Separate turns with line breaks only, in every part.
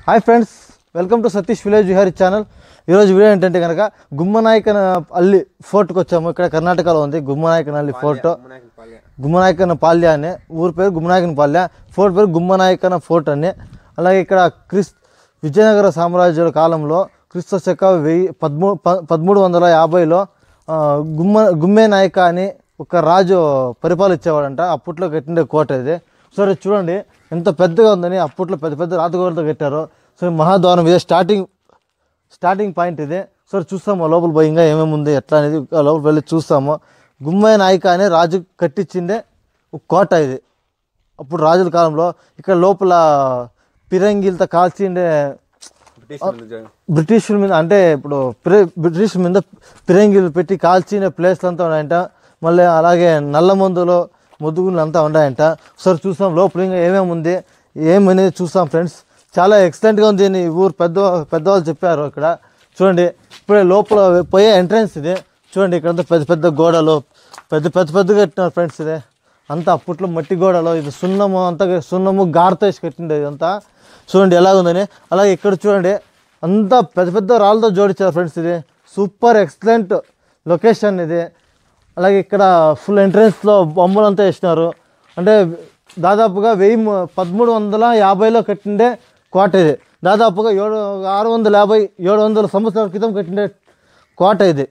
Hi friends, welcome to Satish village Vihari channel. ఈరోజు video ఏంటంటే కనుక గుమ్మనాయకనపల్లి ఫోర్ట్కి వచ్చాము. ఇక్కడ కర్ణాటకలో ఉంది గుమ్మనాయకనపల్లి ఫోర్ట్. గుమ్మనాయకనపల్లి అనే ఊరి పేరు గుమ్మనాయకనపల్లి, ఫోర్ట్ పేరు గుమ్మనాయకన ఫోర్ట్ అని. అలాగే ఇక్కడ విజయనగర సామ్రాజ్యాల కాలంలో క్రీస్తు శక 1350లో గుమ్మే నాయక అని ఒక రాజు పరిపాలించేవాడంట. అప్పట్లో కట్టిండే కోట ఇది. సరే చూడండి ఎంత పెద్దగా ఉందని. అప్పట్లో పెద్ద పెద్ద రాతగోడలతో కట్టారు. సో మహాద్వారం ఇదే స్టార్టింగ్ పాయింట్ ఇదే. సరే చూస్తాము లోపల పోయి ఇంకా ఏమేమి ఉంది ఎట్లా అనేది లోపల వెళ్ళి చూస్తాము. గుమ్మే నాయక అనే రాజు కట్టించిందే ఒక కోట ఇది. అప్పుడు రాజుల కాలంలో ఇక్కడ లోపల పిరంగిలతో కాల్చిండే బ్రిటిషుల మీద, అంటే ఇప్పుడు బ్రిటిష్ మీద పిరంగిలు పెట్టి కాల్చిన ప్లేస్లు అంతా ఉన్నాయంట. మళ్ళీ అలాగే నల్ల మందులు ముద్దుగులు అంతా ఉన్నాయంట. సరే చూస్తాం లోపల ఇంకా ఏమేమి ఉంది ఏమనేది చూస్తాం ఫ్రెండ్స్. చాలా ఎక్సలెంట్గా ఉంది. ఊరు పెద్దవాళ్ళు చెప్పారు. ఇక్కడ చూడండి ఇప్పుడే లోపల పోయే ఎంట్రన్స్ ఇది. చూడండి ఇక్కడంతా పెద్ద పెద్ద గోడలు పెద్దగా కట్టినారు ఫ్రెండ్స్. ఇది అంతా అప్పట్లో మట్టి గోడలు. ఇది సున్నము గారతో వేసి కట్టిండేది ఇదంతా. చూడండి ఎలాగుందని. అలాగే ఇక్కడ చూడండి అంతా పెద్ద పెద్ద రాళ్ళతో జోడించారు ఫ్రెండ్స్. ఇది సూపర్ ఎక్సలెంట్ లొకేషన్ ఇది. అలాగే ఇక్కడ ఫుల్ ఎంట్రన్స్లో బొమ్మలంతా వేసినారు. అంటే దాదాపుగా 1350లో కట్టిండే కోట ఇది. దాదాపుగా 650-700 సంవత్సరాల క్రితం కట్టిండే కోట ఇది.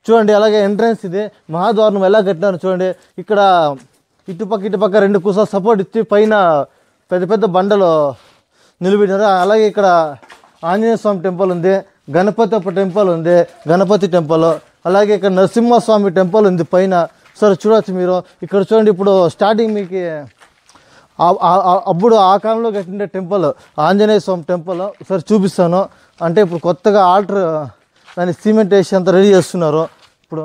చూడండి అలాగే ఎంట్రన్స్ ఇది. మహాద్వారం ఎలా కట్టినారు చూడండి. ఇక్కడ ఇటుపక్క 2 కుసాలు సపోర్ట్ ఇచ్చి పైన పెద్ద పెద్ద బండలు నిలబెట్టినారు. అలాగే ఇక్కడ ఆంజనేయ స్వామి టెంపుల్ ఉంది, గణపతి టెంపుల్, అలాగే ఇక్కడ నరసింహస్వామి టెంపుల్ ఉంది పైన. సరే చూడవచ్చు మీరు. ఇక్కడ చూడండి ఇప్పుడు స్టార్టింగ్ మీకు అప్పుడు ఆ కాలంలో కట్టిన టెంపుల్ ఆంజనేయ స్వామి టెంపుల్ సరే చూపిస్తాను. అంటే ఇప్పుడు కొత్తగా దాన్ని సిమెంట్ వేసి అంతా రెడీ చేస్తున్నారు. ఇప్పుడు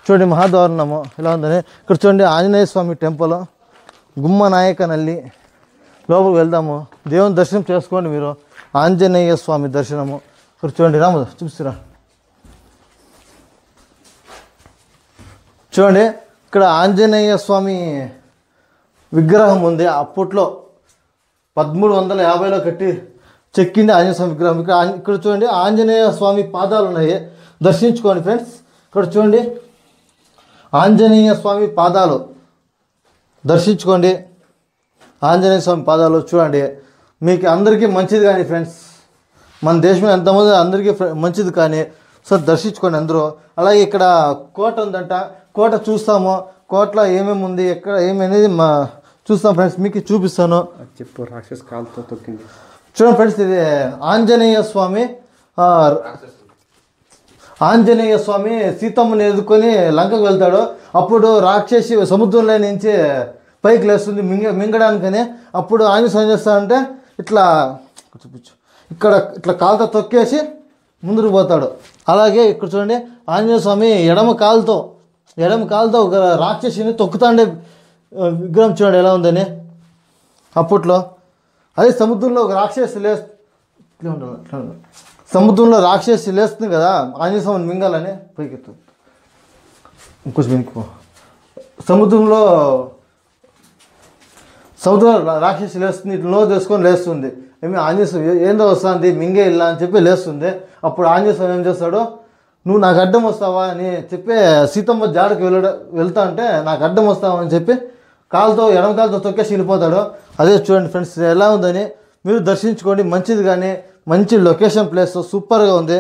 చూడండి మహాద్వారణము ఎలా ఉందని. ఇక్కడ చూడండి ఆంజనేయ స్వామి టెంపుల్ గుమ్మనాయకనల్లి. లోపలికి వెళ్దాము, దేవుని దర్శనం చేసుకోండి మీరు. ఆంజనేయ స్వామి దర్శనము. ఇక్కడ చూడండి రాము చూపిస్తురా. చూడండి ఇక్కడ ఆంజనేయ స్వామి విగ్రహం ఉంది. అప్పట్లో 1350లో చెక్కింది ఆంజనేయ స్వామి విగ్రహం. ఇక్కడ చూడండి ఆంజనేయ స్వామి పాదాలు ఉన్నాయి, దర్శించుకోండి ఫ్రెండ్స్. ఇక్కడ చూడండి ఆంజనేయ స్వామి పాదాలు దర్శించుకోండి. ఆంజనేయ స్వామి పాదాలు చూడండి. మీకు అందరికీ మంచిది కానీ ఫ్రెండ్స్, మన దేశంలో ఎంతమంది అందరికీ మంచిది కానీ సార్ దర్శించుకోండి అందరూ. అలాగే ఇక్కడ కోట ఉందంట. కోట చూస్తాము. కోటలో ఏమేమి ఉంది ఎక్కడ ఏమనేది చూస్తాం ఫ్రెండ్స్, మీకు చూపిస్తాను.
చెప్పు. రాక్షస కాలుతో తొక్కింది
చూడండి ఫ్రెండ్స్. ఇది ఆంజనేయ స్వామి సీతమ్మని ఎదుర్కొని లంకకు వెళ్తాడు. అప్పుడు రాక్షసి సముద్రంలో నుంచి పైకి లేస్తుంది మింగడానికని. అప్పుడు ఆంజనేయ స్వామి చేస్తాడంటే ఇట్లా చూపించు, ఇక్కడ ఇట్లా కాలుతో తొక్కేసి ముందుకు పోతాడు. అలాగే ఇక్కడ చూడండి ఆంజనేయ స్వామి ఎడమ కాలుతో ఒక రాక్షసిని తొక్కుతాండే విగ్రహం చూడండి ఎలా ఉందని. అప్పట్లో అదే సముద్రంలో ఒక రాక్షసి లేస్తుంది కదా ఆంజనేయ స్వామిని మింగాలని పైకెత్తు ఇంకొంచెం వెనుకో. సముద్రంలో రాక్షసి లేస్తుంది, ఇట్లా నో తీసుకొని లేస్తుంది. ఏమి ఆంజనేయ స్వామి ఏందో వస్తుంది మింగే ఇలా అని చెప్పి లేస్తుంది. అప్పుడు ఆంజనేయ స్వామి ఏం చేస్తాడు, నువ్వు నాకు అడ్డం వస్తావా అని చెప్పి సీతమ్మ జాడకి వెళ్తా అంటే నాకు అడ్డం వస్తావా అని చెప్పి ఎడమ కాలుతో తొక్కేసి వెళ్ళిపోతాడు. అదే చూడండి ఫ్రెండ్స్ ఎలా ఉందని మీరు దర్శించుకోండి. మంచిది కానీ మంచి లొకేషన్ ప్లేస్ సూపర్గా ఉంది.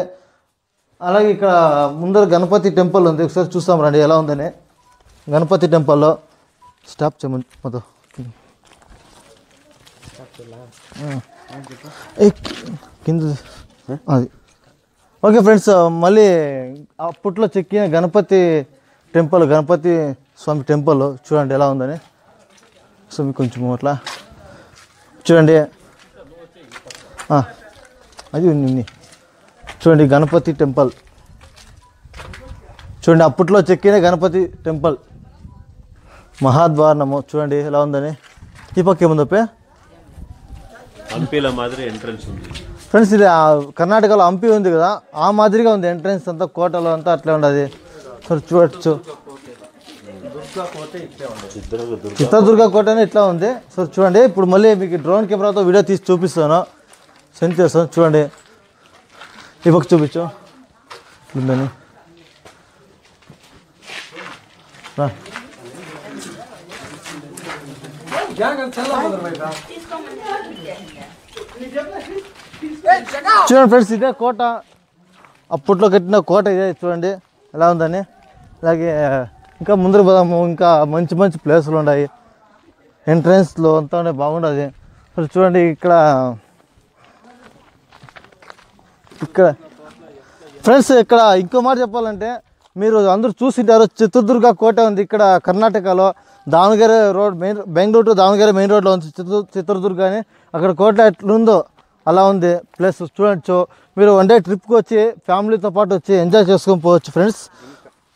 అలాగే ఇక్కడ ముందర గణపతి టెంపుల్ ఉంది, ఒకసారి చూస్తాం రండి ఎలా ఉందని. గణపతి టెంపుల్లో స్టాప్ చేయమని కింద అది ఓకే ఫ్రెండ్స్. మళ్ళీ అప్పట్లో చెక్కిన గణపతి స్వామి టెంపుల్ చూడండి ఎలా ఉందని. సో మీకు కొంచెం అట్లా చూడండి. అది చూడండి గణపతి టెంపుల్ చూడండి. అప్పట్లో చెక్కిన గణపతి టెంపుల్ మహాద్వారణము చూడండి ఎలా ఉందని. ఈ పక్క ఏముందప్పే
హంపీల మాదిరి ఎంట్రన్స్ ఉంది
ఫ్రెండ్స్. ఇది కర్ణాటకలో హంపి ఉంది కదా, ఆ మాదిరిగా ఉంది ఎంట్రన్స్ అంతా. కోటలో అంతా అట్లే ఉండదు. చూడచ్చు చిత్రదుర్గ కోట ఇట్లా ఉంది. సో చూడండి ఇప్పుడు మళ్ళీ మీకు డ్రోన్ కెమెరాతో వీడియో తీసి చూపిస్తాను. సెండ్ చేస్తాను చూడండి. ఈ పక్క చూపించు లింబని. చూడండి ఫ్రెండ్స్, ఇదే కోట, అప్పట్లో కట్టిన కోట ఇదే. చూడండి ఎలా ఉందని. అలాగే ఇంకా ముందర పోదాము, ఇంకా మంచి మంచి ప్లేసులు ఉన్నాయి. ఎంట్రన్స్లో అంతా బాగుండదు. చూడండి ఇక్కడ ఫ్రెండ్స్, ఇక్కడ ఇంకో మాట చెప్పాలంటే, మీరు అందరూ చూసింటారు, చిత్రదుర్గ కోట ఉంది ఇక్కడ కర్ణాటకలో. Davanagere road main, Bengaluru to Davanagere main రోడ్లో ఉంది చిత్రదుర్గ అని. అక్కడ కోట ఎట్లుందో అలా ఉంది ప్లేస్. చూడొచ్చు, మీరు వన్ డే ట్రిప్కి వచ్చి ఫ్యామిలీతో పాటు వచ్చి ఎంజాయ్ చేసుకొని పోవచ్చు ఫ్రెండ్స్.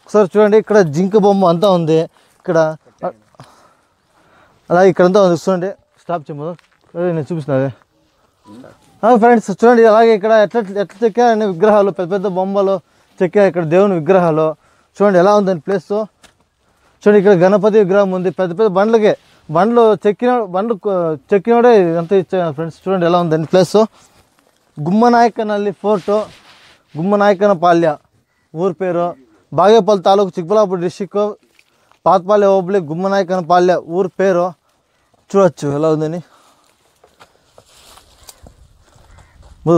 ఒకసారి చూడండి, ఇక్కడ జింక బొమ్మ అంతా ఉంది ఇక్కడ. అలాగే ఇక్కడంతా ఉంది చూడండి. స్టాప్ చేయము, నేను చూపిస్తున్నది ఫ్రెండ్స్. చూడండి అలాగే ఇక్కడ ఎట్లా ఎట్లా చెక్కారని విగ్రహాలు, పెద్ద పెద్ద బొమ్మలు చెక్కారు. ఇక్కడ దేవుని విగ్రహాలు చూడండి ఎలా ఉందని ప్లేస్. చూడండి ఇక్కడ గణపతి విగ్రహం ఉంది. పెద్ద పెద్ద బండ్లు చెక్కినోడే అంతా ఇచ్చాను ఫ్రెండ్స్. చూడండి ఎలా ఉందని ప్లేస్. గుమ్మనాయకనల్లి ఫోర్టు, గుమ్మనాయకనపాల్య ఊరి పేరు. బాగేపల్లి తాలూకు, చిక్కబళ్ళాపురం డిస్టిక్, పాతపాలె హోబಳಿ, గుమ్మనాయకనపాల్య ఊరి పేరు. చూడొచ్చు ఎలా ఉందని.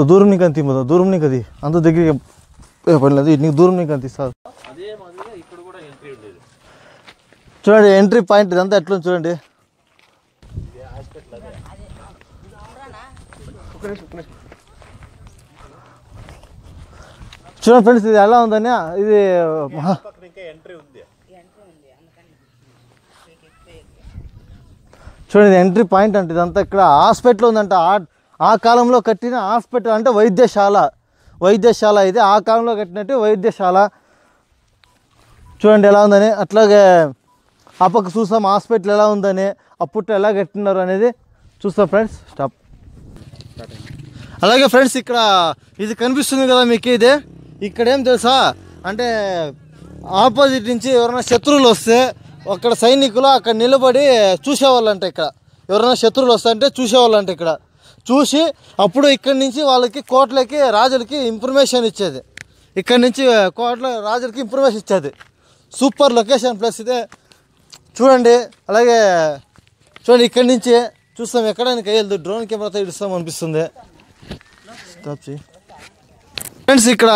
దూరం నీకు అంత దూరం నీకు అది అంత దగ్గరికి పడలేదు, నీకు దూరం నీకు అంత ఇస్తారు. చూడండి ఎంట్రీ పాయింట్ ఇదంతా ఎట్లా చూడండి. చూడండి ఫ్రెండ్స్, ఇది ఎలా ఉందని. ఇది చూడండి ఎంట్రీ పాయింట్ అంటే ఇదంతా. ఇక్కడ హాస్పిటల్ ఉందంట, ఆ కాలంలో కట్టిన హాస్పిటల్ అంటే వైద్యశాల ఇది. ఆ కాలంలో కట్టినట్టు వైద్యశాల. చూడండి ఎలా ఉందని. అట్లాగే ఆ పక్క చూస్తాం హాస్పిటల్ ఎలా ఉందని, అప్పట్లో ఎలా కట్టినారు అనేది చూస్తాం ఫ్రెండ్స్. స్టాప్. అలాగే ఫ్రెండ్స్, ఇక్కడ ఇది కనిపిస్తుంది కదా మీకు, ఇదే. ఇక్కడ ఏం తెలుసా అంటే, ఆపోజిట్ నుంచి ఎవరైనా శత్రువులు వస్తే అక్కడ సైనికులు అక్కడ నిలబడి చూసేవాళ్ళంట. ఇక్కడ ఎవరైనా శత్రువులు వస్తాయంటే చూసేవాళ్ళంట. ఇక్కడ చూసి అప్పుడు ఇక్కడి నుంచి వాళ్ళకి కోట్లకి, రాజులకి ఇన్ఫర్మేషన్ ఇచ్చేది. ఇక్కడి నుంచి కోట్ల రాజులకి ఇన్ఫర్మేషన్ ఇచ్చేది. సూపర్ లొకేషన్ ప్లేస్ ఇదే చూడండి. అలాగే చూడండి ఇక్కడి నుంచి చూస్తాం, ఎక్కడానికి అయ్యేది డ్రోన్ కెమెరాతో ఇడుస్తాం అనిపిస్తుంది. ఫ్రెండ్స్ ఇక్కడ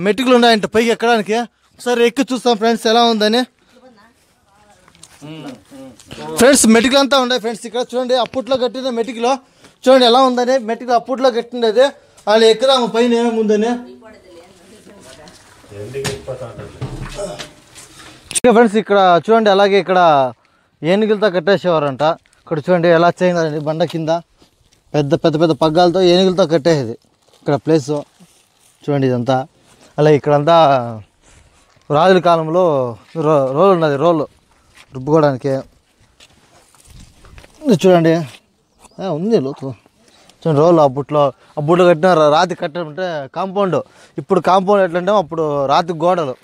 మెట్టుకులు ఉన్నాయంట పైకి ఎక్కడానికి. ఒకసారి ఎక్కి చూస్తాం ఫ్రెండ్స్ ఎలా ఉందని. ఫ్రెండ్స్ మెటికలు అంతా ఉన్నాయి ఫ్రెండ్స్. ఇక్కడ చూడండి అప్పట్లో కట్టిన మెటికలో చూడండి ఎలా ఉందని. మెటికలు అప్పట్లో కట్టినది వాళ్ళు ఎక్కుదాము పైన ఏమేమి ఉందని. ఫ్రెండ్స్ ఇక్కడ చూడండి, అలాగే ఇక్కడ ఏనుగులతో కట్టేసేవారంట. ఇక్కడ చూడండి ఎలా చేయండి, బండ కింద పెద్ద పెద్ద పెద్ద పగ్గాలతో ఏనుగులతో కట్టేది ఇక్కడ ప్లేస్. చూడండి ఇదంతా. అలాగే ఇక్కడంతా రాజుల కాలంలో రోలు ఉన్నది, రోలు రుబ్బుకోవడానికి. చూడండి ఉంది లోతు. చూడండి రోలు అప్పట్లో కట్టిన రాతి కట్టమంటే కాంపౌండ్. ఇప్పుడు కాంపౌండ్ ఎట్లంటే అప్పుడు రాతి గోడలు,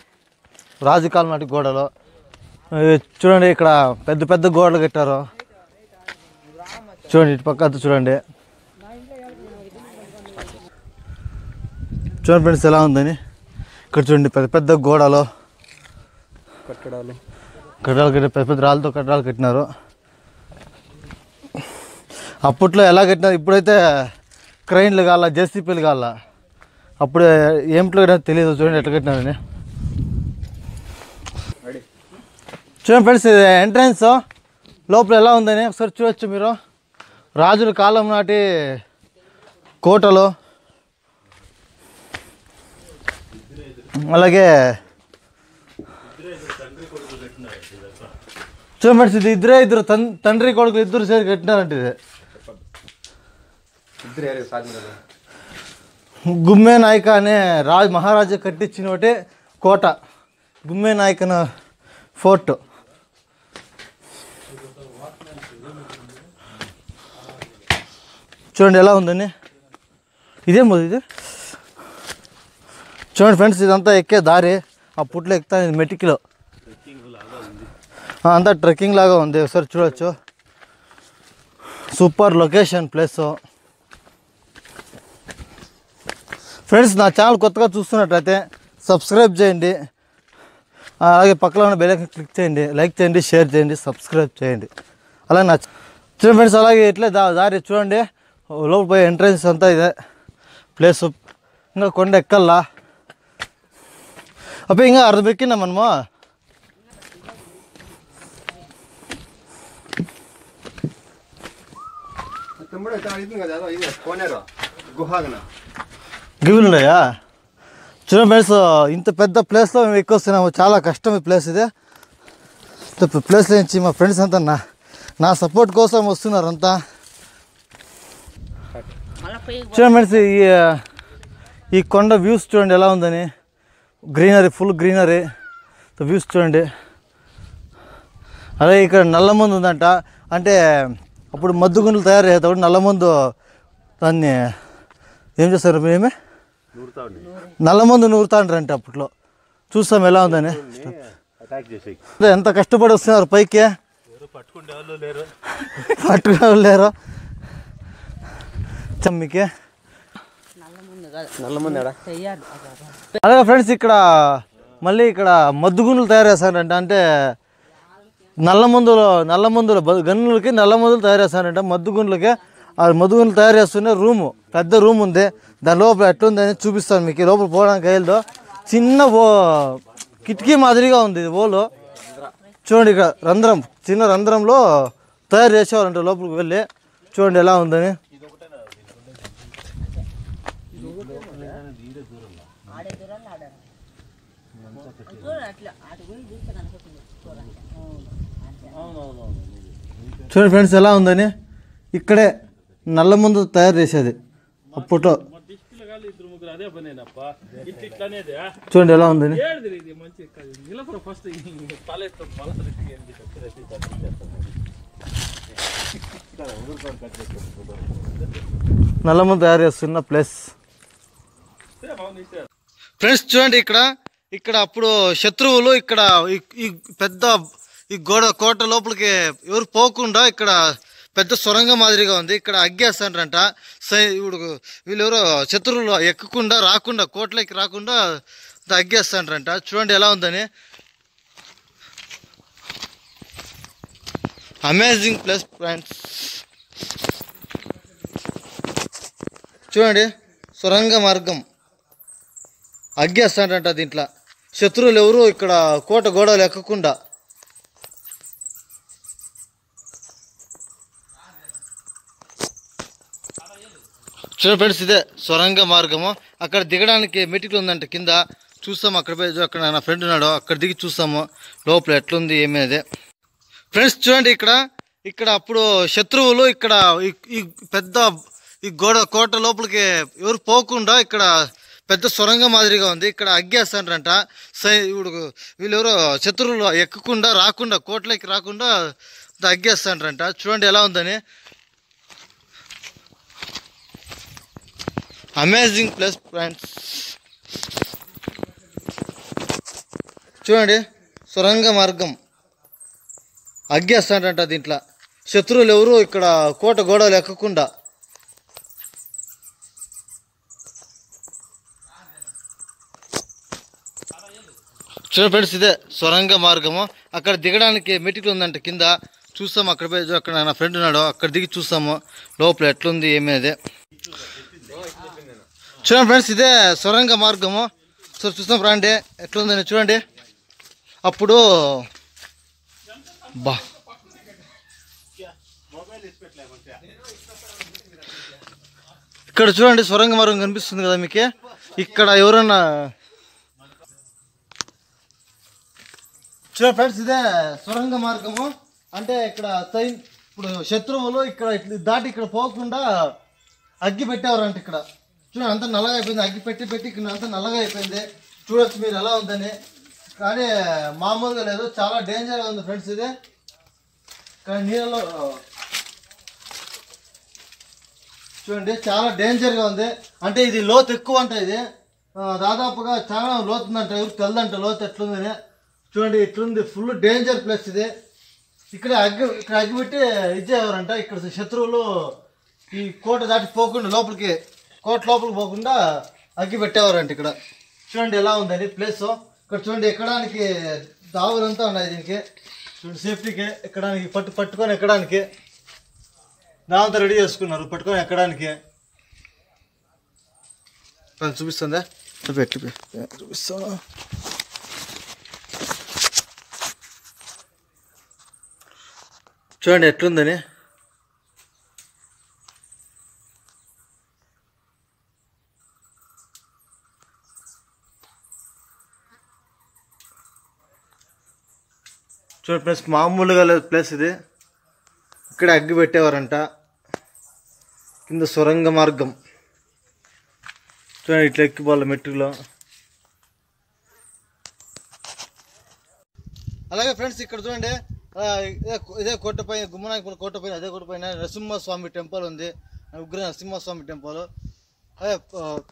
రాజు కాలం నాటి గోడలు. చూడండి ఇక్కడ పెద్ద పెద్ద గోడలు కట్టారు. చూడండి ఇటు పక్క చూడండి. చూడండి ఫ్రెండ్స్ ఎలా ఉందని. ఇక్కడ చూడండి పెద్ద పెద్ద గోడలు, కట్టడాలు కట్టిన పెద్ద పెద్ద రాళ్ళతో కట్టడాలు కట్టినారు. అప్పట్లో ఎలా కట్టినారు, ఇప్పుడైతే క్రైన్లు కాల, జేసీపీలు కాల. అప్పుడు ఏమిట్లో తెలియదు. చూడండి ఎట్లా కట్టినారని. చూడండి ఫ్రెండ్స్ ఇది ఎంట్రన్స్, లోపల ఎలా ఉందని ఒకసారి చూడొచ్చు మీరు. రాజుల కాలం నాటి కోటలు. అలాగే చూడండి ఫ్రెండ్స్, ఇది ఇద్దరు తండ్రి కొడుకులు ఇద్దరు సేరి కట్టినారంటే ఇది. గుమ్మే నాయక అనే మహారాజా కట్టించిన ఒకటి కోట, గుమ్మే నాయకన ఫోర్ట్. చూడండి ఎలా ఉందని. ఇదేం పోదు ఇది. చూడండి ఫ్రెండ్స్ ఇదంతా ఎక్కే దారి. అప్పట్లో ఎక్కుతా మెటికిలో అంతా ట్రెక్కింగ్ లాగా ఉంది. ఒకసారి చూడొచ్చు. Super location place. ఫ్రెండ్స్ నా ఛానల్ కొత్తగా చూస్తున్నట్లయితే సబ్స్క్రైబ్ చేయండి, అలాగే పక్కన ఉన్న బెల్ ఐకాన్ క్లిక్ చేయండి, లైక్ చేయండి, షేర్ చేయండి, సబ్స్క్రైబ్ చేయండి. అలాగే నా చూడండి ఫ్రెండ్స్, అలాగే ఇట్లే దారి చూడండి, లోపల పోయే ఎంట్రన్స్ అంతా ఇదే ప్లేస్. ఇంకా కొండ ఎక్కల్లా అప్పుడు ఇంకా అర్ధం ఎక్కినా మనము. గివులున్నాయా? చూడండి ఫ్రెండ్స్, ఇంత పెద్ద ప్లేస్లో మేము ఎక్కువ వస్తున్నాము. చాలా కష్టం ఈ ప్లేస్ ఇది. ప్లేస్ నుంచి మా ఫ్రెండ్స్ అంతా నా సపోర్ట్ కోసం వస్తున్నారు అంతా. చూడండి ఫ్రెండ్స్, ఈ కొండ వ్యూస్ చూడండి ఎలా ఉందని. గ్రీనరీ, ఫుల్ గ్రీనరీ వ్యూస్ చూడండి. అలాగే ఇక్కడ నల్లమందు ఉందంట. అంటే అప్పుడు మద్దుగుండలు తయారు చేసేటప్పుడు నల్లమందు దాన్ని ఏం చేస్తారు మేమే నల్లమందు నూరుతాండ్రంటే అప్పట్లో. చూస్తాం ఎలా ఉందని. ఎంత కష్టపడి వస్తున్నారు పైకి, పట్టుకునే లేరు మీకు. అలాగే ఫ్రెండ్స్, ఇక్కడ మళ్ళీ ఇక్కడ మద్దుగుండలు తయారు చేస్తారంట. అంటే నల్లమందుల గన్నులకి నల్లమందులు తయారు చేస్తారంట. మద్దుగుండ్లకి ఆ మద్దుగుండ్లు తయారు చేస్తున్న రూము, పెద్ద రూమ్ ఉంది. దాని లోపల ఎట్లుందని చూపిస్తాను మీకు. లోపల పోవడానికి అయ్యదో చిన్న కిటికీ మాదిరిగా ఉంది ఇది ఓలు. చూడండి ఇక్కడ రంధ్రం, చిన్న రంధ్రంలో తయారు చేసేవారంట. లోపలికి వెళ్ళి చూడండి ఎలా ఉందని. చూడండి ఫ్రెండ్స్ ఎలా ఉందని. ఇక్కడే నల్లమందు తయారు చేసేది అప్పట్లో. చూడండి ఎలా ఉందని. నల్లమందు తయారు చేస్తున్న ప్లేస్ ఫ్రెండ్స్. చూడండి ఇక్కడ అప్పుడు శత్రువులు ఇక్కడ ఈ పెద్ద ఈ కోట లోపలికి ఎవరు పోకుండా ఇక్కడ పెద్ద సొరంగం మాదిరిగా ఉంది. ఇక్కడ అగ్గేస్తారంట. ఇప్పుడు వీళ్ళెవరో శత్రువులు ఎక్కకుండా రాకుండా, కోటలోకి రాకుండా అగ్గేస్తారంట. చూడండి ఎలా ఉందని. Amazing place friends. చూడండి సొరంగ మార్గం అగ్గేస్తారంట. దీంట్లో శత్రువులు ఎవరు ఇక్కడ కోట గోడలు ఎక్కకుండా. చూడండి ఫ్రెండ్స్, ఇదే సొరంగ మార్గము. అక్కడ దిగడానికి మెటికలు ఉందంట కింద. చూస్తాము అక్కడ పోయి. అక్కడ నా ఫ్రెండ్ ఉన్నాడు, అక్కడ దిగి చూస్తాము లోపల ఎట్లుంది ఏమేది. ఫ్రెండ్స్ చూడండి ఇక్కడ అప్పుడు శత్రువులు ఇక్కడ ఈ పెద్ద ఈ కోట లోపలికి ఎవరు పోకుండా ఇక్కడ పెద్ద సొరంగం మాదిరిగా ఉంది. ఇక్కడ అగ్గేస్తారంట. ఇప్పుడు వీళ్ళెవరో శత్రువులు ఎక్కకుండా రాకుండా, కోటలోకి రాకుండా అగ్గేస్తారంట. చూడండి ఎలా ఉందని. Amazing place friends. చూడండి సొరంగ మార్గం అగ్గేస్తారంట. దీంట్లో శత్రువులు ఎవరు ఇక్కడ కోట గోడలు ఎక్కకుండా. చూడండి ఫ్రెండ్స్, ఇదే సొరంగ మార్గము. అక్కడ దిగడానికి మెటికలు ఉందంట కింద. చూస్తాము అక్కడ పోయి. అక్కడ నా ఫ్రెండ్ ఉన్నాడు, అక్కడ దిగి చూస్తాము లోపల ఎట్లుంది ఏమేది. చూడండి ఫ్రెండ్స్, ఇదే సొరంగ మార్గము. సో చూస్తాం రండి ఎట్లుందని. చూడండి అప్పుడు ఇక్కడ చూడండి సొరంగ మార్గం కనిపిస్తుంది కదా మీకు. ఇక్కడ ఎవరన్నా చూడండి ఫ్రెండ్స్, ఇదే సొరంగ మార్గము. అంటే ఇక్కడ ఇప్పుడు శత్రువులు ఇక్కడ దాటి ఇక్కడ పోకుండా అగ్గి పెట్టేవారంట. ఇక్కడ చూడండి అంతా నల్లగా అయిపోయింది. అగ్గి పెట్టి ఇక్కడ అంతా నల్లగా అయిపోయింది. చూడొచ్చు మీరు ఎలా ఉందని. కానీ మామూలుగా లేదు, చాలా డేంజర్గా ఉంది ఫ్రెండ్స్ ఇది. కానీ నీళ్ళలో చూడండి చాలా డేంజర్గా ఉంది. అంటే ఇది లోతు ఎక్కువ అంట. ఇది దాదాపుగా చాలా లోతు ఉందంట. ఎవరికి తెల్దంట లోతు ఎట్లుందని. చూడండి ఇట్లుంది, ఫుల్ డేంజర్ ప్లేస్ ఇది. ఇక్కడ అగ్గి పెట్టి ఇచ్చేవారంట. ఇక్కడ శత్రువులు ఈ కోట దాటి పోకుండా కోట లోపలికి పోకుండా అగ్గి పెట్టేవారంట ఇక్కడ. చూడండి ఎలా ఉందని ప్లేస్. ఇక్కడ చూడండి ఎక్కడానికి దావులంతా ఉన్నాయి దీనికి. చూడండి సేఫ్టీకి ఎక్కడానికి పట్టుకొని ఎక్కడానికి దావంతా రెడీ చేసుకున్నారు పట్టుకొని ఎక్కడానికి. చూపిస్తుందా? చూపిస్తాను. చూడండి ఎట్లుందని. చూడండి ప్లేస్ మామూలుగా లేదు ప్లేస్ ఇది. ఇక్కడ అగ్గి పెట్టేవారంట. కింద సొరంగ మార్గం చూడండి ఇట్లా ఎక్కిపోవాలి మెట్టులో. అలాగే ఫ్రెండ్స్ ఇక్కడ చూడండి ఇదే కోటపైన గుమ్మనాయకుల కోటపైన అదే కోటపైన నరసింహస్వామి టెంపుల్ ఉంది. ఉగ్ర నరసింహస్వామి టెంపుల్. అదే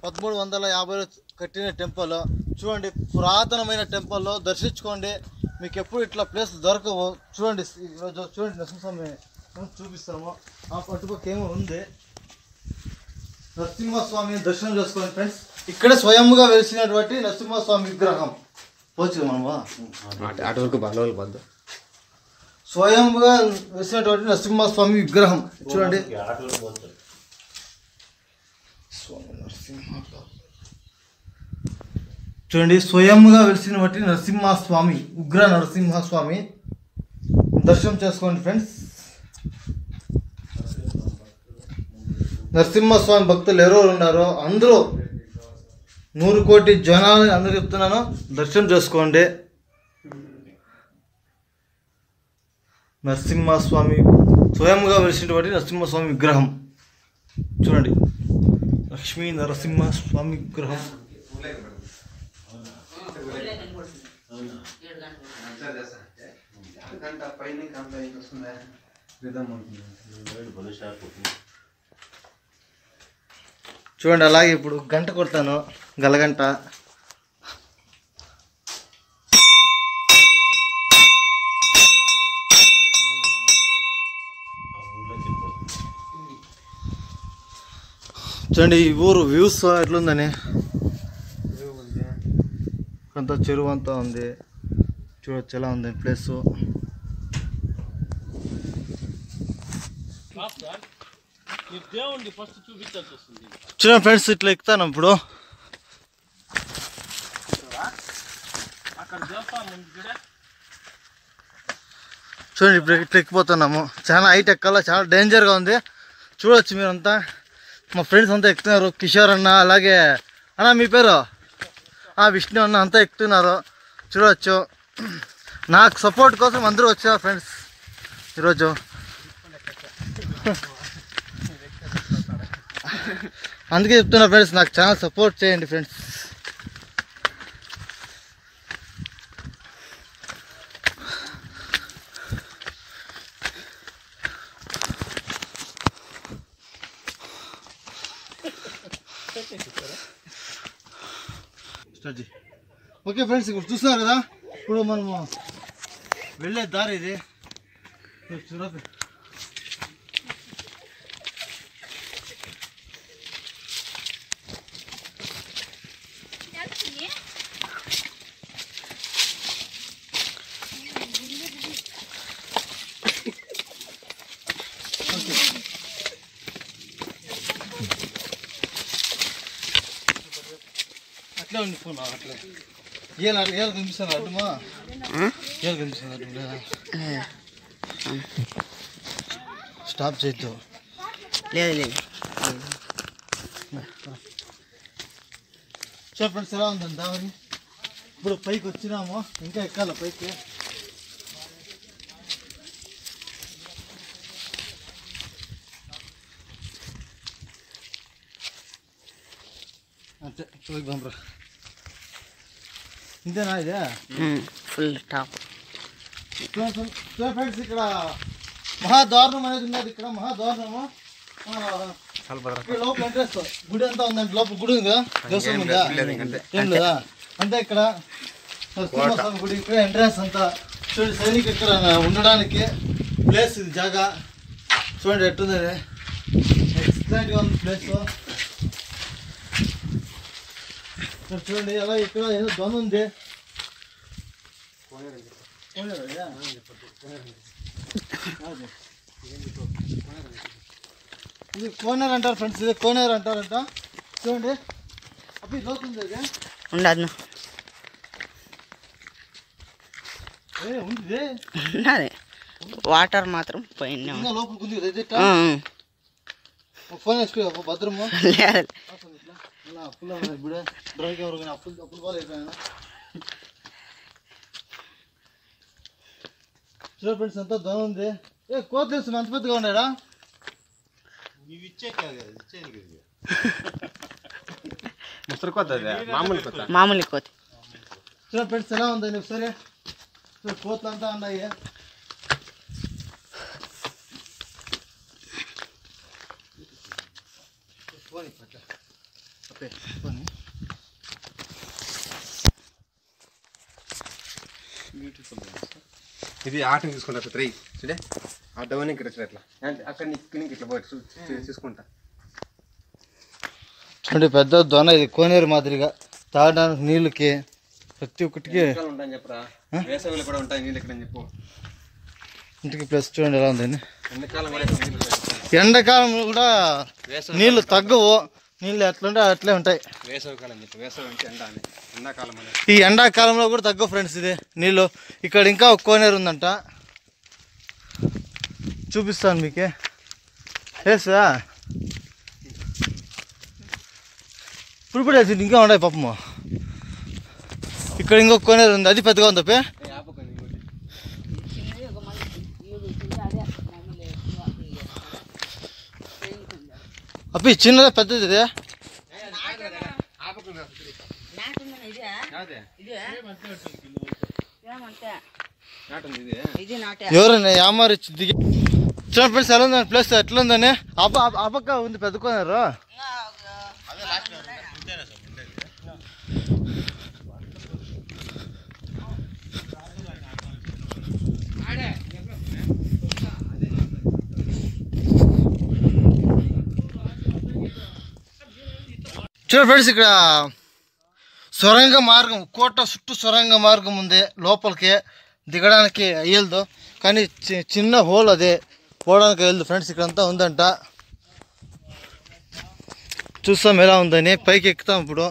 1350లో కట్టిన టెంపుల్. చూడండి పురాతనమైన టెంపుల్లో దర్శించుకోండి. మీకు ఎప్పుడు ఇట్లా ప్లేస్ దొరకవు. చూడండి ఈరోజు చూడండి నరసింహస్వామి చూపిస్తాము. ఆ పట్టుపక్క ఏమో ఉంది. నరసింహస్వామి దర్శనం చేసుకోండి ఫ్రెండ్స్. ఇక్కడే స్వయంగా వెలిసినటువంటి నరసింహస్వామి విగ్రహం. పోవచ్చు మనమా
అటు వరకు బాగా పద్దు.
స్వయంగా వెలిసినటువంటి నరసింహస్వామి విగ్రహం చూడండి. చూడండి స్వయంగా వెలిసినటువంటి నరసింహస్వామి ఉగ్ర నరసింహస్వామి దర్శనం చేసుకోండి ఫ్రెండ్స్. నరసింహస్వామి భక్తులు ఎవరెవరు ఉన్నారో అందరూ 100 కోటి జనాలు అందరూ చెప్తున్నాను దర్శనం చేసుకోండి. నరసింహస్వామి స్వయంగా వెలిసినటువంటి నరసింహస్వామి విగ్రహం చూడండి. లక్ష్మీ నరసింహస్వామి విగ్రహం. చూడండి అలాగే ఇప్పుడు గంట కొడతాను గలగంట. చూడండి ఈ ఊరు వ్యూస్ ఎట్లుందని. అంతా చెరువు అంతా ఉంది. చూడొచ్చు ఎలా ఉంది ప్లేస్. చూడండి ఫ్రెండ్స్ ఇట్లా ఎక్కుతాను ఇప్పుడు. చూడండి ఇప్పుడు ఇట్లా ఎక్కిపోతున్నాము. చాలా హైట్ ఎక్కాల, చాలా డేంజర్గా ఉంది. చూడొచ్చు మీరంతా. మా ఫ్రెండ్స్ అంతా ఎక్కుతున్నారు. కిషోర్ అన్న అలాగే అన్న మీ పేరు విష్ణు అన్న అంతా ఎక్కుతున్నారు. చూడవచ్చు నాకు సపోర్ట్ కోసం అందరూ వచ్చారు ఫ్రెండ్స్ ఈరోజు. అందుకే చెప్తున్నా ఫ్రెండ్స్ నాకు చాలా సపోర్ట్ చేయండి ఫ్రెండ్స్. ఓకే ఫ్రెండ్స్ ఇప్పుడు చూస్తున్నారు కదా. ఇప్పుడు మనము వెళ్ళే దారి ఇది. చూడండి అట్లే ఉండిపోనా అట్లే ఏళ్ళు కనిపిస్తుంది అడ్డుమా. ఏళ్ళు కనిపిస్తుంది అడ్డు లేదా? స్టాప్ చేయొద్దు.
లేదు లేదు.
చూడ ఫ్రెండ్స్ ఎలా ఉందండి దావరి. ఇప్పుడు పైకి వచ్చినాము, ఇంకా ఎక్కాల పైకి. అంటే చూద్దాం రా. ఇంతేనా ఇదే
ఫుల్ టాప్.
ఫ్రెండ్స్ ఇక్కడ మహాదారుణం అనేది ఉన్నది. ఇక్కడ మహాదారుణము లోపల ఎంట్రెన్స్ గుడి అంతా ఉందండి. లోపల గుడి ఉందా? దేవస్థానం ఉందా? ఏం లేదా? అంతే ఇక్కడ నరసింహస్వామి గుడి. ఇక్కడ ఎంట్రెన్స్ అంతా చూడండి. సైనికులు ఇక్కడ ఉండడానికి ప్లేస్ ఇది జాగా. చూడండి ఎట్టుంది ఎక్సలెంట్గా ఉంది ప్లేస్. చూడండి అలా ఇక్కడ ఏదో దొన ఉంది. ఇది కోనేరు అంటారు ఫ్రెండ్స్, ఇది కోనేరు అంటారంట. చూడండి అప్పుడు లోతుంది ఇది
ఉండదు
ఉంది,
ఉన్నది వాటర్ మాత్రం పోయినా
ఇంకా లోపలికి ఉంది కదా. ఇది ఫోన్ వేసుకో భద్రము
లేదు
అప్పులు ఇప్పుడే డ్రై కెమెరా అప్పులు బాగా అయిపోయాను. చూడ ఫ్రెండ్స్ అంతా దొన ఉంది. కోత తెలుసు అంత పెద్దగా ఉన్నాడా?
ముసలి కొత్త మామూలు కొత్త
మామూలు కోతి.
చూడ ఫ్రెండ్స్ ఎలా ఉంది సరే. కోతలు అంతా ఉన్నాయి.
ఇది ఆటని తీసుకుంటా త్రీ చూడే ఆ డౌన్ ఇక్కడ ఇట్లా అక్కడ ఇట్లా పోయి తీసుకుంటా.
చూడండి పెద్ద దొన ఇది కోనేరు మాదిరిగా తాగడానికి నీళ్ళకి ప్రతి ఒక్కటికి
ఉంటాయని చెప్పరా, వేసవిలో కూడా ఉంటాయి నీళ్ళు ఇక్కడ చెప్పు.
ఇంటికి ప్లస్ చూడండి ఎలా ఉందండి.
ఎండాకాలం
ఎండాకాలం కూడా నీళ్ళు తగ్గవు, నీళ్ళు ఎట్లుంటే అట్లే ఉంటాయి.
వేసవికాలం చెప్పు, వేసవి అంటే ఎండ అని ఎండాకాలం అనేది.
ఈ ఎండాకాలంలో కూడా తగ్గవు ఫ్రెండ్స్ ఇది నీళ్ళు. ఇక్కడ ఇంకా ఒక కోనేరు ఉందంట, చూపిస్తాను మీకే. వేసా ఇప్పుడు వేసి ఇంకా ఉన్నాయి పాపము. ఇక్కడ ఇంకొక కోనేరు ఉంది, అది పెద్దగా ఉంది తప్పే. అప్పి చిన్నదే పెద్దది ఇదే. ఎవరైనా యామారి దిగి చూడండి ఫ్రెండ్స్ ఎలా ఉందని ప్లేస్ ఎట్లా ఉందని. ఆ పక్క ఉంది పెద్ద కోనేరు. చూడండి ఫ్రెండ్స్ ఇక్కడ సొరంగ మార్గం, కోట చుట్టూ సొరంగ మార్గం ఉంది. లోపలికి దిగడానికి అయ్యదు కానీ చిన్న హోల్ అదే పోవడానికి అయ్యదు ఫ్రెండ్స్. ఇక్కడంతా ఉందంట, చూస్తాం ఎలా ఉందని. పైకి ఎక్కుతాం ఇప్పుడు.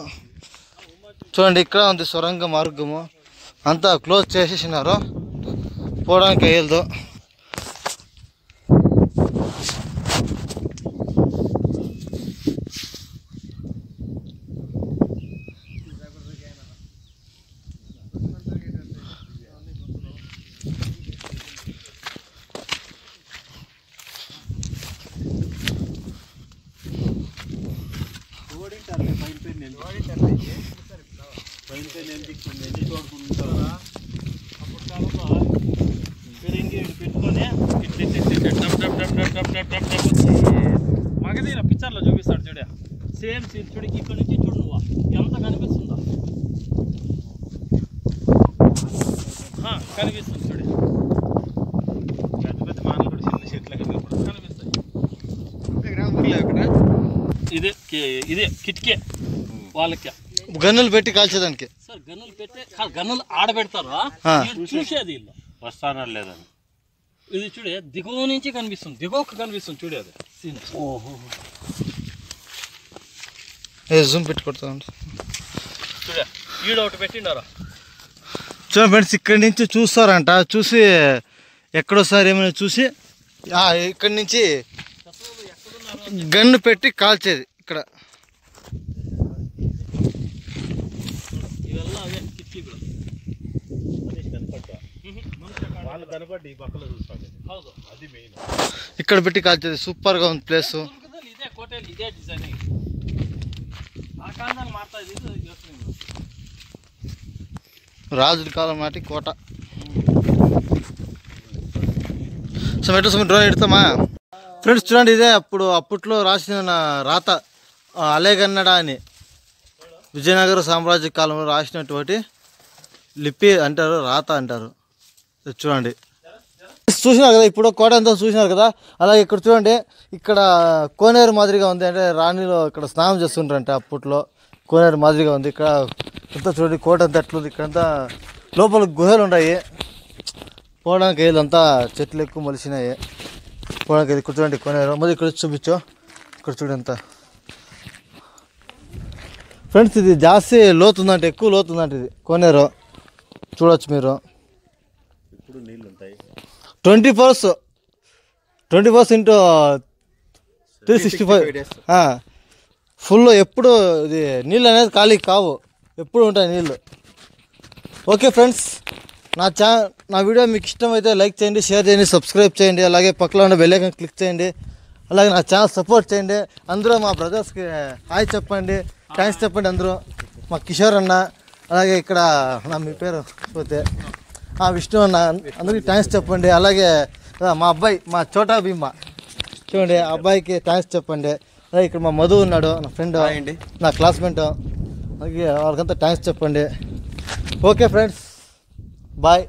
చూడండి ఇక్కడ ఉంది సొరంగ మార్గము, అంతా క్లోజ్ చేసేసినారు, పోవడానికి అయ్యదు.
మగధీర పిక్చర్లో చూపిస్తాడు చూడ, సేమ్ సీన్ చూడు. ఇక్కడ నుంచి చూడు నువ్వు ఎంత కనిపిస్తుందో, కనిపిస్తుంది చూడు. పెద్ద పెద్ద మానలు కూడా చిన్న చెట్లు కనిపిస్తాయి. ఇదే కిటికీ వాళ్ళకి
గన్నులు పెట్టి కాల్చేదానికి.
సార్ గన్నులు పెట్టి గన్నులు ఆడబెడతారు, చూసేది ఇల్లు వస్తానా లేదని. ఇది చూడే దిగువ నుంచి కనిపిస్తుంది, దిగువకు కనిపిస్తుంది చూడే అది సీన్. ఓహో
జూమ్ పెట్టి కొడతా
చూడే ఈడ ఒకటి పెట్టిండారా.
చూడండి ఫ్రెండ్స్ ఇక్కడి నుంచి చూస్తారంట, చూసి ఎక్కడోసారి ఏమైనా చూసి ఇక్కడి నుంచి గన్ను పెట్టి కాల్చేది ఇక్కడ.
ఇవల్ల అవే కిటికీ కూడా వాళ్ళు కనపడి పక్కలో చూస్తాడు. హౌదు అది మెయిన్,
ఇక్కడ పెట్టి కాల్చేది. సూపర్గా ఉంది ప్లేస్.
ఇదే కోటేలు, ఇదే డిజైనింగ్. ఆ కాంతాన్ని మారుతుంది
రాజుల కాలం నాటి కోట. సో డ్రోన్ ఎడతామా ఫ్రెండ్స్? చూడండి ఇదే అప్పట్లో రాసిన రాత అలేగన్నడ అని విజయనగర సామ్రాజ్య కాలంలో రాసినటువంటి లిపి అంటారు, రాత అంటారు. చూడండి చూసినారు కదా, ఇప్పుడు కోట అంతా చూసినారు కదా. అలాగే ఇక్కడ చూడండి, ఇక్కడ కోనేరు మాదిరిగా ఉంది. అంటే రాణిలో ఇక్కడ స్నానం చేస్తుంటారంట అప్పట్లో. కోనేరు మాదిరిగా ఉంది. ఇక్కడ అంతా చూడండి కోట అంతా ఎట్లుంది. ఇక్కడంతా లోపల గుహలు ఉన్నాయి. పోవడానికి వీళ్ళంతా చెట్లు ఎక్కువ మొలిసినాయి. పోవడానికి ఇది చూడండి కోనేరు. మరి ఇక్కడ చూపించు. ఇక్కడ చూడండి అంతా ఫ్రెండ్స్, ఇది జాస్తి లోతుందంటే, ఎక్కువ లోతుందంటే ఇది కోనేరు. చూడవచ్చు మీరు. 24 ఇంటూ 365 ఫుల్. ఎప్పుడు ఇది నీళ్ళు అనేది ఖాళీ కావు, ఎప్పుడు ఉంటాయి నీళ్ళు. ఓకే ఫ్రెండ్స్, నా వీడియో మీకు ఇష్టమైతే లైక్ చేయండి, షేర్ చేయండి, సబ్స్క్రైబ్ చేయండి. అలాగే పక్కన ఉన్న బెల్ ఐకాన్ క్లిక్ చేయండి. అలాగే నా ఛానల్ సపోర్ట్ చేయండి. అందరూ మా బ్రదర్స్కి హాయ్ చెప్పండి, థ్యాంక్స్ చెప్పండి అందరూ. మా కిషోర్ అన్న, అలాగే ఇక్కడ మీ పేరు పోతే విష్ణు అన్న, అందరికీ థ్యాంక్స్ చెప్పండి. అలాగే మా అబ్బాయి, మా చోటా భీమా చూడండి, ఆ అబ్బాయికి థ్యాంక్స్ చెప్పండి. అలాగే ఇక్కడ మా మధు ఉన్నాడు, నా ఫ్రెండ్, నా క్లాస్మేట్, అలాగే వాళ్ళకంతా థ్యాంక్స్ చెప్పండి. Okay friends, bye.